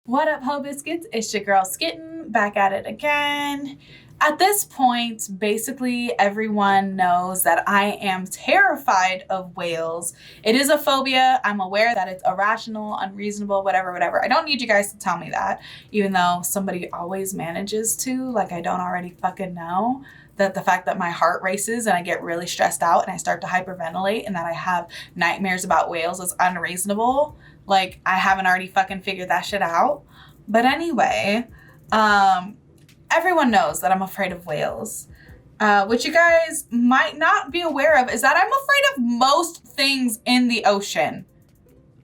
What up, Ho Biscuits? It's your girl Skitten, back at it again. At this point, basically everyone knows that I am terrified of whales. It is a phobia. I'm aware that it's irrational, unreasonable, whatever. I don't need you guys to tell me that, even though somebody always manages to, like I don't already fucking know. That the fact that my heart races and I get really stressed out and I start to hyperventilate and that I have nightmares about whales is unreasonable. Like, I haven't already fucking figured that shit out. But anyway, everyone knows that I'm afraid of whales. What you guys might not be aware of is that I'm afraid of most things in the ocean.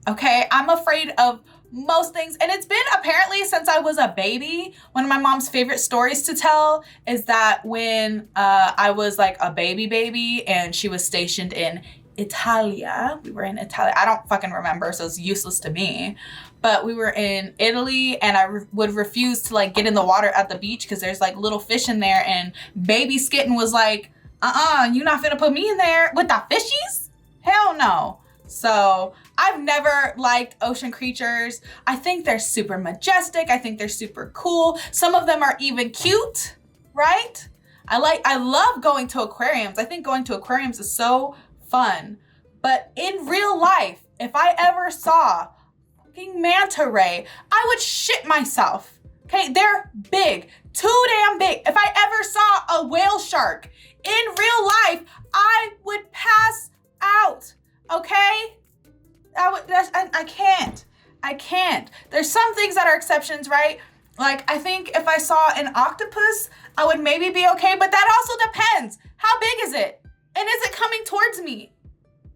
Okay, I'm afraid of most things. And it's been apparently since I was a baby. One of my mom's favorite stories to tell is that when I was like a baby and she was stationed in Italia. We were in Italia. I don't fucking remember, so it's useless to me. But we were in Italy and I would refuse to like get in the water at the beach because there's like little fish in there, and baby Skitten was like, you not finna put me in there with the fishies? Hell no. So I've never liked ocean creatures. I think they're super majestic. I think they're super cool. Some of them are even cute, right? I love going to aquariums. I think going to aquariums is so fun. But in real life, if I ever saw fucking manta ray, I would shit myself. Okay, they're big, too damn big. If I ever saw a whale shark in real life, I would pass out. Okay? I can't. There's some things that are exceptions, right? Like, I think if I saw an octopus, I would maybe be okay, but that also depends. How big is it? And is it coming towards me?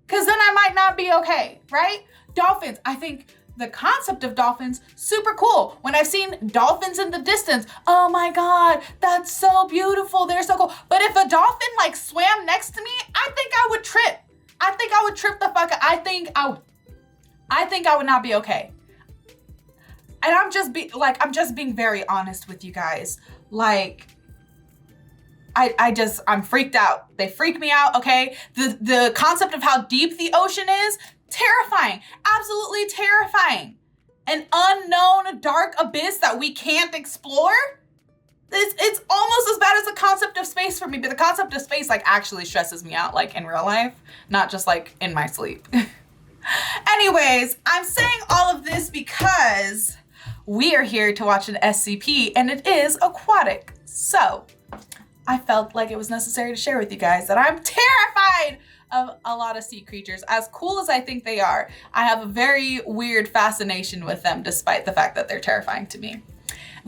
Because then I might not be okay, right? Dolphins, I think the concept of dolphins, super cool. When I've seen dolphins in the distance, oh my God, that's so beautiful. They're so cool. But if a dolphin like swam next to me, I think I would trip. I think I would trip the fuck out. I think I would not be okay. And I'm just being very honest with you guys. Like, I'm freaked out. They freak me out, okay? The concept of how deep the ocean is, terrifying. Absolutely terrifying. An unknown dark abyss that we can't explore. It's almost as bad as the concept of space for me, but the concept of space like actually stresses me out, like in real life, not just like in my sleep. Anyways, I'm saying all of this because we are here to watch an SCP and it is aquatic. So I felt like it was necessary to share with you guys that I'm terrified of a lot of sea creatures. As cool as I think they are, I have a very weird fascination with them despite the fact that they're terrifying to me.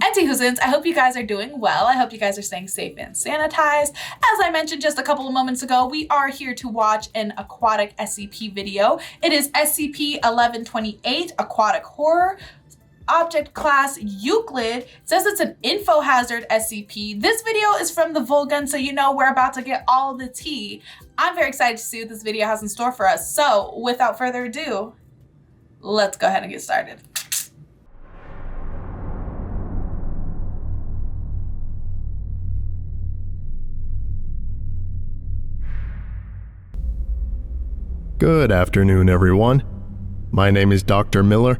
Anti-Hoosins, I hope you guys are doing well. I hope you guys are staying safe and sanitized. As I mentioned just a couple of moments ago, we are here to watch an aquatic SCP video. It is SCP-1128, Aquatic Horror. Object class Euclid. It says it's an info hazard SCP. This video is from the Volgun, so you know we're about to get all the tea. I'm very excited to see what this video has in store for us. So without further ado, let's go ahead and get started. Good afternoon, everyone. My name is Dr. Miller,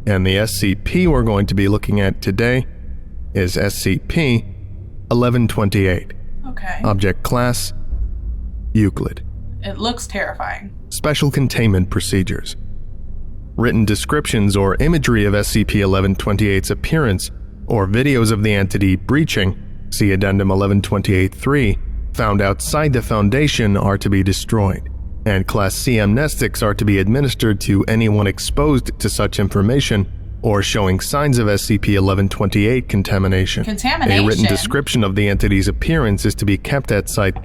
and the SCP we're going to be looking at today is SCP-1128. Okay. Object class, Euclid. It looks terrifying. Special containment procedures. Written descriptions or imagery of SCP-1128's appearance or videos of the entity breaching, see Addendum 1128-3, found outside the Foundation are to be destroyed, and Class C amnestics are to be administered to anyone exposed to such information or showing signs of SCP-1128 contamination. A written description of the entity's appearance is to be kept at site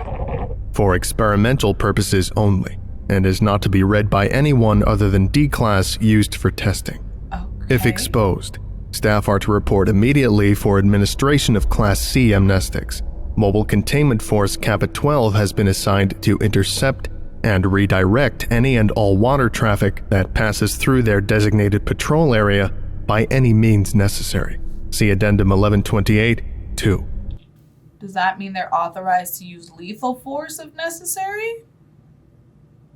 for experimental purposes only, and is not to be read by anyone other than D-Class used for testing. Okay. If exposed, staff are to report immediately for administration of Class C amnestics. Mobile Containment Force Kappa 12 has been assigned to intercept and redirect any and all water traffic that passes through their designated patrol area by any means necessary. See Addendum 1128-2. Does that mean they're authorized to use lethal force if necessary?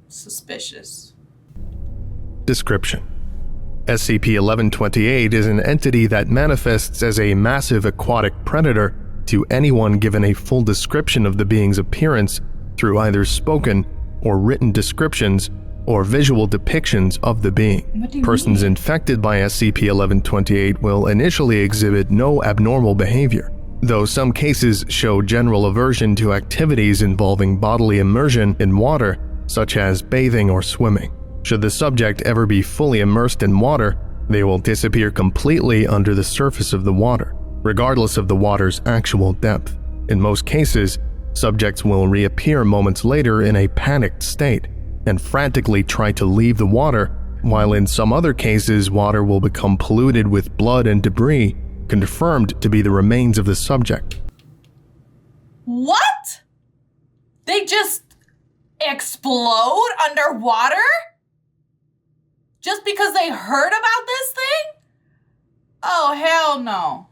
Suspicious. Description. SCP-1128 is an entity that manifests as a massive aquatic predator to anyone given a full description of the being's appearance through either spoken or written descriptions or visual depictions of the being. Persons infected by SCP-1128 will initially exhibit no abnormal behavior, though some cases show general aversion to activities involving bodily immersion in water, such as bathing or swimming. Should the subject ever be fully immersed in water, they will disappear completely under the surface of the water, regardless of the water's actual depth. In most cases, subjects will reappear moments later in a panicked state and frantically try to leave the water, while in some other cases, water will become polluted with blood and debris, confirmed to be the remains of the subject. What? They just explode underwater? Just because they heard about this thing? Oh, hell no.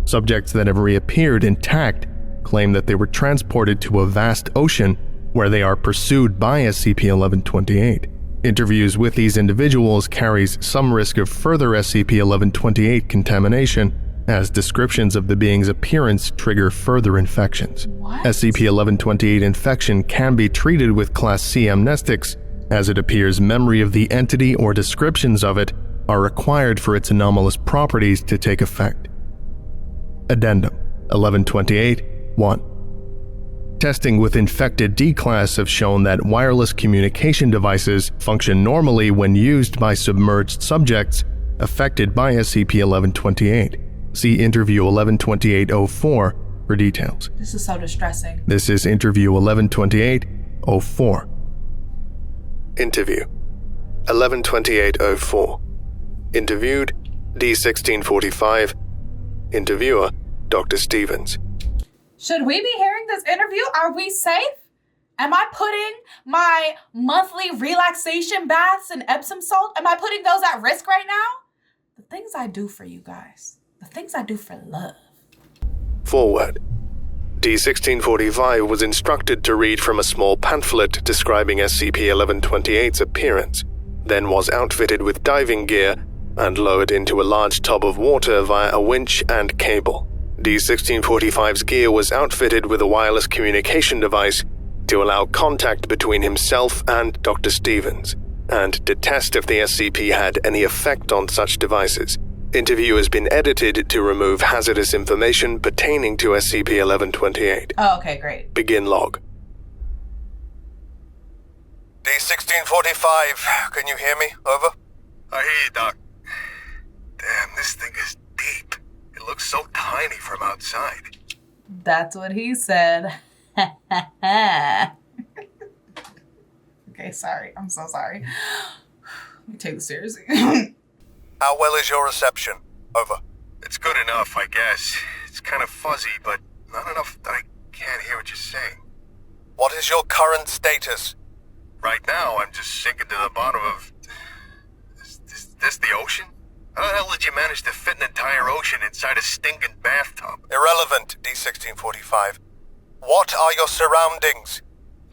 Subjects that have reappeared intact claim that they were transported to a vast ocean where they are pursued by SCP-1128. Interviews with these individuals carries some risk of further SCP-1128 contamination, as descriptions of the being's appearance trigger further infections. What? SCP-1128 infection can be treated with Class C amnestics, as it appears memory of the entity or descriptions of it are required for its anomalous properties to take effect. Addendum 1128-1. Testing with infected D-Class have shown that wireless communication devices function normally when used by submerged subjects affected by SCP-1128. See Interview 1128-04 for details. This is so distressing. This is Interview 1128-04. Interview 1128-04. Interviewed D-1645. Interviewer Dr. Stevens. Should we be hearing this interview? Are we safe? Am I putting my monthly relaxation baths in Epsom salt? Am I putting those at risk right now? The things I do for you guys. The things I do for love. Forward. D-1645 was instructed to read from a small pamphlet describing SCP-1128's appearance, then was outfitted with diving gear and lowered into a large tub of water via a winch and cable. D-1645's gear was outfitted with a wireless communication device to allow contact between himself and Dr. Stevens, and to test if the SCP had any effect on such devices. Interview has been edited to remove hazardous information pertaining to SCP-1128. Oh, okay, great. Begin log. D-1645, can you hear me? Over. I hear you, Doc. Damn, this thing is deep. It looks so tiny from outside. That's what he said. Okay, sorry. I'm so sorry. Let me take this seriously. How well is your reception? Over. It's good enough, I guess. It's kind of fuzzy, but not enough that I can't hear what you're saying. What is your current status? Right now, I'm just sinking to the bottom of... Is this the ocean? How the hell did you manage to fit an entire ocean inside a stinking bathtub? Irrelevant, D-1645. What are your surroundings?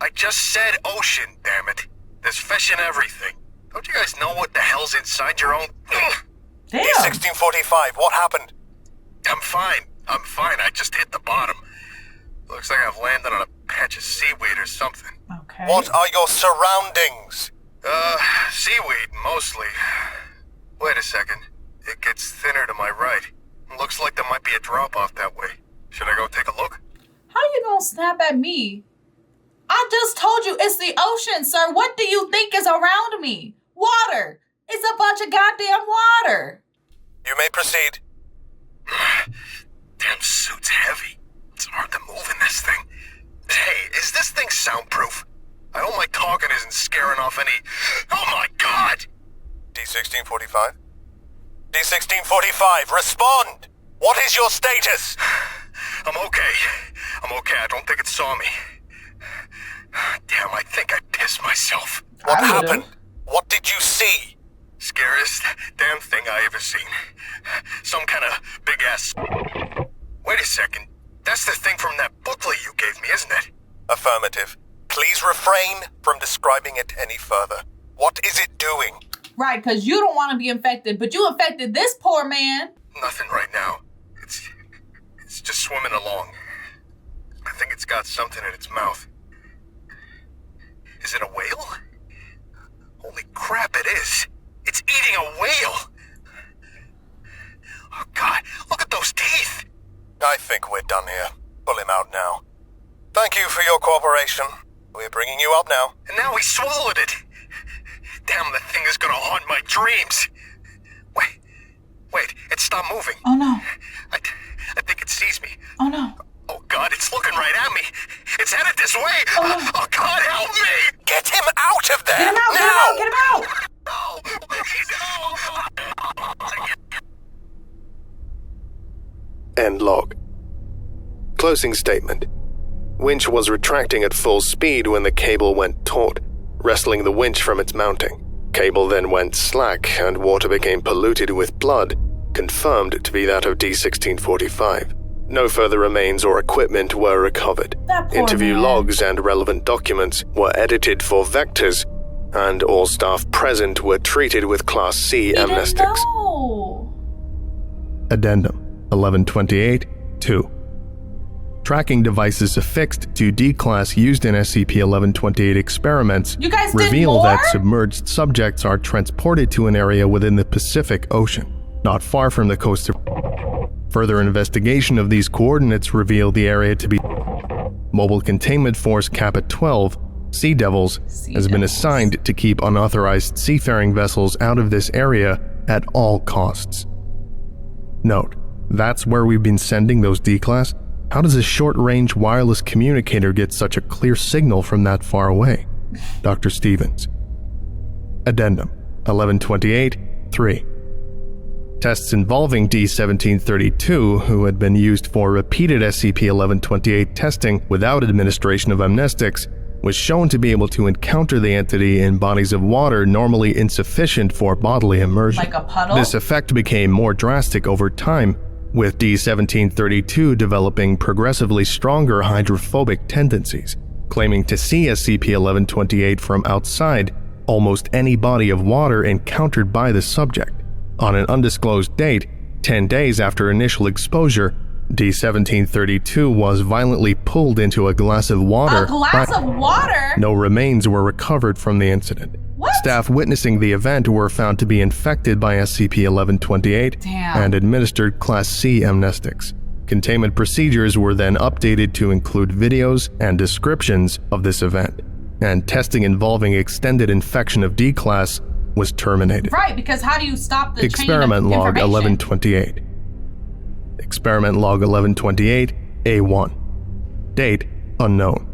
I just said ocean, damn it. There's fish and everything. Don't you guys know what the hell's inside your own... Damn. D-1645, what happened? I'm fine. I just hit the bottom. Looks like I've landed on a patch of seaweed or something. Okay. What are your surroundings? Seaweed, mostly. Wait a second. It gets thinner to my right. Looks like there might be a drop-off that way. Should I go take a look? How you gonna snap at me? I just told you it's the ocean, sir. What do you think is around me? Water. It's a bunch of goddamn water. You may proceed. Damn suit's heavy. It's hard to move in this thing. Hey, is this thing soundproof? I hope my talking isn't scaring off any... Oh my god! D-1645? D-1645, respond! What is your status? I'm okay. I don't think it saw me. Damn, I think I pissed myself. What happened? What did you see? Scariest damn thing I ever seen. Some kind of big-ass... Wait a second. That's the thing from that booklet you gave me, isn't it? Affirmative. Please refrain from describing it any further. What is it doing? Right, because you don't want to be infected, but you infected this poor man. Nothing right now. It's just swimming along. I think it's got something in its mouth. Is it a whale? Holy crap, it is. It's eating a whale. Oh God, look at those teeth. I think we're done here. Pull him out now. Thank you for your cooperation. We're bringing you up now. And now he swallowed it. Damn, that thing is gonna haunt my dreams. Wait, it stopped moving. Oh no. I think it sees me. Oh no. Oh God, it's looking right at me. It's headed this way. Oh, no. Oh God, help me! Get him out of there! Get him out, now! get him out! No, End log. Closing statement. Winch was retracting at full speed when the cable went taut, wrestling the winch from its mounting. Cable then went slack and water became polluted with blood, confirmed to be that of D-1645. No further remains or equipment were recovered. That poor Interview man. logs and relevant documents were edited for vectors, and all staff present were treated with Class C amnestics. Addendum 1128-2. Tracking devices affixed to D-Class used in SCP-1128 experiments You guys did reveal more? that submerged subjects are transported to an area within the Pacific Ocean, not far from the coast of... Further investigation of these coordinates revealed the area to be Mobile Containment Force Kappa 12, Sea Devils, has been assigned to keep unauthorized seafaring vessels out of this area at all costs. Note, that's where we've been sending those D-Class? How does a short-range wireless communicator get such a clear signal from that far away? Dr. Stevens. Addendum 1128-3. Tests involving D-1732, who had been used for repeated SCP-1128 testing without administration of amnestics, was shown to be able to encounter the entity in bodies of water normally insufficient for bodily immersion. Like a puddle? This effect became more drastic over time, with D-1732 developing progressively stronger hydrophobic tendencies, claiming to see SCP-1128 from outside almost any body of water encountered by the subject. On an undisclosed date, 10 days after initial exposure, D-1732 was violently pulled into a glass of water. A glass of water? No remains were recovered from the incident. What? Staff witnessing the event were found to be infected by SCP-1128 Damn. and administered Class C amnestics. Containment procedures were then updated to include videos and descriptions of this event, and testing involving extended infection of D-Class was terminated. Right, because how do you stop the Experiment chain of Log information? 1128. Experiment Log 1128, A1. Date unknown.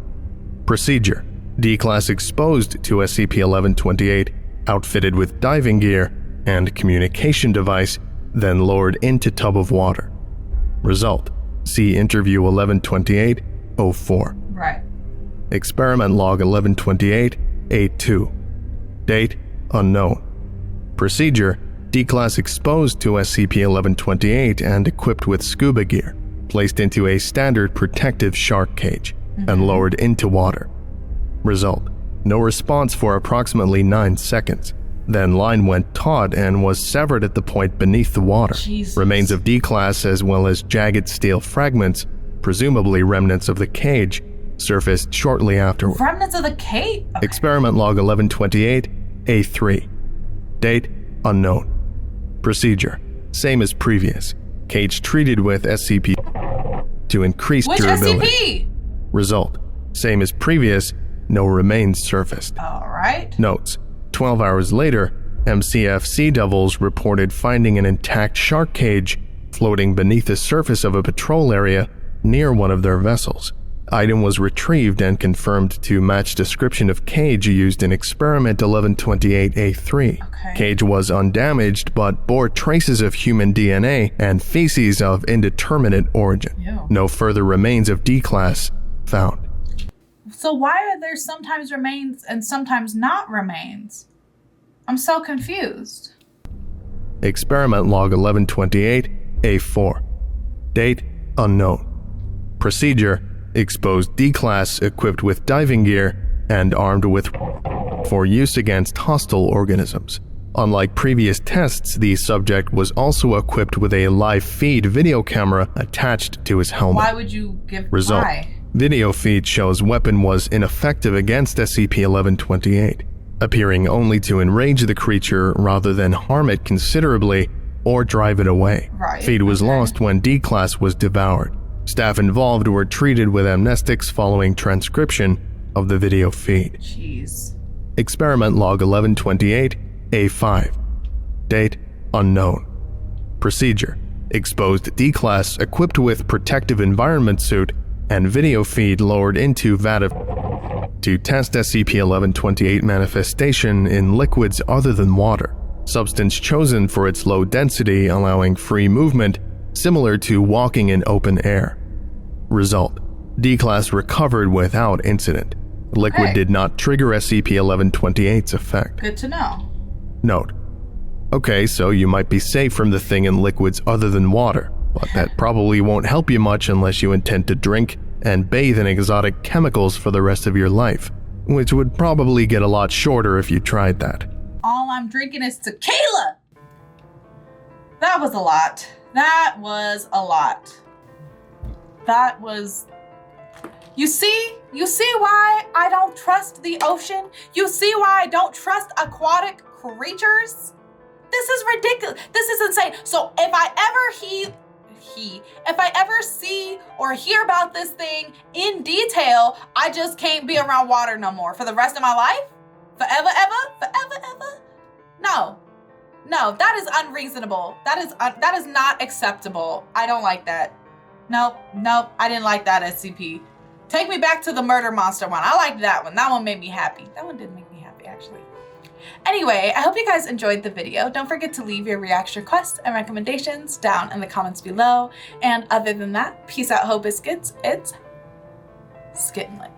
Procedure: D-Class exposed to SCP-1128, outfitted with diving gear and communication device, then lowered into tub of water. Result: see Interview 1128-04. Right. Experiment Log 1128, A2. Date unknown. Procedure: D-Class exposed to SCP-1128 and equipped with scuba gear, placed into a standard protective shark cage, and lowered into water. Result: no response for approximately 9 seconds. Then line went taut and was severed at the point beneath the water. Jesus. Remains of D-Class as well as jagged steel fragments, presumably remnants of the cage, surfaced shortly afterward. Remnants of the cave? Okay. Experiment Log 1128, A3. Date unknown. Procedure: same as previous. Cage treated with SCP to increase Which durability. SCP? Result: same as previous, no remains surfaced. Alright. Notes: 12 hours later, MCF Sea Devils reported finding an intact shark cage floating beneath the surface of a patrol area near one of their vessels. Item was retrieved and confirmed to match description of cage used in Experiment 1128-A3. Okay. Cage was undamaged but bore traces of human DNA and feces of indeterminate origin. Ew. No further remains of D-Class found. So why are there sometimes remains and sometimes not remains? I'm so confused. Experiment Log 1128-A4. Date unknown. Procedure: exposed D-Class equipped with diving gear and armed with for use against hostile organisms. Unlike previous tests, the subject was also equipped with a live feed video camera attached to his helmet. Why would you give Result: why? Video feed shows weapon was ineffective against SCP-1128, appearing only to enrage the creature rather than harm it considerably or drive it away. Right. Feed was lost when D-Class was devoured. Staff involved were treated with amnestics following transcription of the video feed. Jeez. Experiment Log 1128 A5. Date unknown. Procedure: exposed D-Class equipped with protective environment suit and video feed lowered into vat of to test SCP-1128 manifestation in liquids other than water. Substance chosen for its low density, allowing free movement, similar to walking in open air. Result: D-Class recovered without incident. Liquid Okay. did not trigger SCP-1128's effect. Good to know. Note: okay, so you might be safe from the thing in liquids other than water, but that probably won't help you much unless you intend to drink and bathe in exotic chemicals for the rest of your life, which would probably get a lot shorter if you tried that. All I'm drinking is tequila. That was a lot. That was a lot. That was... You see why I don't trust the ocean? You see why I don't trust aquatic creatures? This is ridiculous. This is insane. So if I ever see or hear about this thing in detail, I just can't be around water no more for the rest of my life? Forever, ever? No, that is unreasonable. That is not acceptable. I don't like that. Nope, I didn't like that SCP. Take me back to the murder monster one. I liked that one. That one made me happy. That one didn't make me happy, actually. Anyway, I hope you guys enjoyed the video. Don't forget to leave your reaction requests and recommendations down in the comments below. And other than that, peace out, ho biscuits. It's Skittenlit.